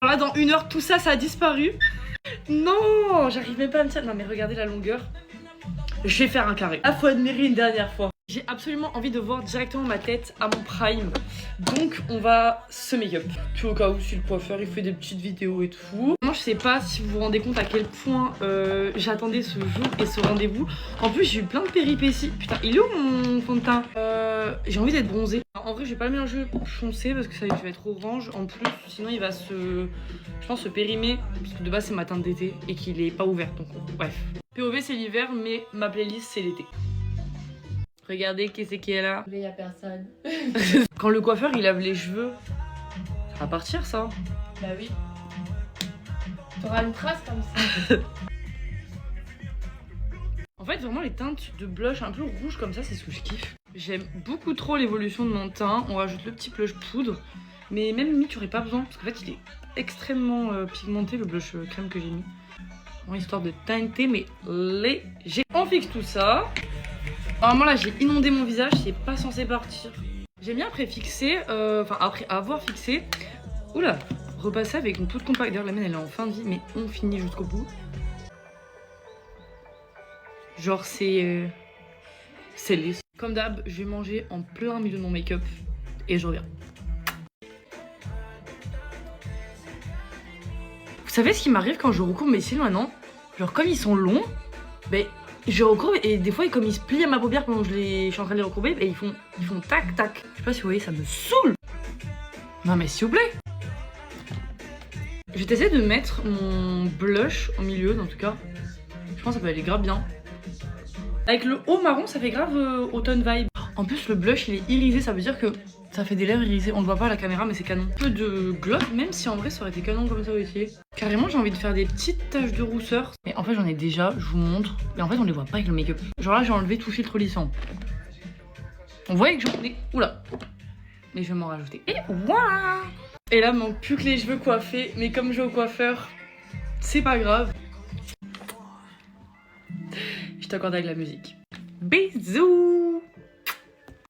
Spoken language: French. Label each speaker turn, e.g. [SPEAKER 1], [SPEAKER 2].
[SPEAKER 1] Alors là, dans 1 heure, tout ça, ça a disparu. Non, j'arrive même pas à me tirer. Non, mais regardez la longueur. Je vais faire un carré. Ah, faut admirer une dernière fois. J'ai absolument envie de voir directement ma tête à mon prime. Donc, on va se make-up. Puis au cas où, si le coiffeur, il fait des petites vidéos et tout. Moi, je sais pas si vous vous rendez compte à quel point j'attendais ce jour et ce rendez-vous. En plus, j'ai eu plein de péripéties. Putain, il est où mon fond de teint? J'ai envie d'être bronzée. En vrai, je vais pas le mélanger foncé parce que ça va être orange. En plus, sinon, il va je pense, se périmer. Parce que de base, c'est ma teinte d'été et qu'il est pas ouvert. Donc, bref. POV, c'est l'hiver, mais ma playlist, c'est l'été. Regardez qui c'est qui est là.
[SPEAKER 2] Mais y a personne.
[SPEAKER 1] Quand le coiffeur il lave les cheveux, ça va partir ça.
[SPEAKER 2] Bah oui. T'auras une trace comme ça.
[SPEAKER 1] En fait vraiment les teintes de blush un peu rouge comme ça c'est ce que je kiffe. J'aime beaucoup trop l'évolution de mon teint. On rajoute le petit blush poudre. Mais même limite tu aurais pas besoin parce qu'en fait il est extrêmement pigmenté le blush crème que j'ai mis. Bon, histoire de teinter mais léger. On fixe tout ça. Normalement là j'ai inondé mon visage, c'est pas censé partir. J'aime bien après fixer, après avoir fixé, oula, repasser avec une poudre compacte. D'ailleurs la mienne elle est en fin de vie mais on finit jusqu'au bout. Genre c'est lisse. Comme d'hab, je vais manger en plein milieu de mon make-up et je reviens. Vous savez ce qui m'arrive quand je recourbe mes cils maintenant? Genre comme ils sont longs, ben je recourbe et des fois comme ils se plient à ma paupière pendant que je suis en train de les recourber, et ils font tac tac. Je sais pas si vous voyez, ça me saoule. Non mais s'il vous plaît. Je vais essayer de mettre mon blush au milieu en tout cas. Je pense que ça peut aller grave bien. Avec le haut marron ça fait grave automne vibe. En plus le blush il est irisé, ça veut dire que ça fait des lèvres irisées. On le voit pas à la caméra mais c'est canon. Un peu de gloss même si en vrai ça aurait été canon comme ça aussi. Carrément j'ai envie de faire des petites taches de rousseur. Mais en fait j'en ai déjà, je vous montre. Mais en fait on les voit pas avec le make-up. Genre là j'ai enlevé tout filtre lissant. On voit que j'en ai... Oula. Mais je vais m'en rajouter. Et voilà. Et là manque plus que les cheveux coiffés. Mais comme je vais au coiffeur, c'est pas grave. Je t'accorde avec la musique. Bisous.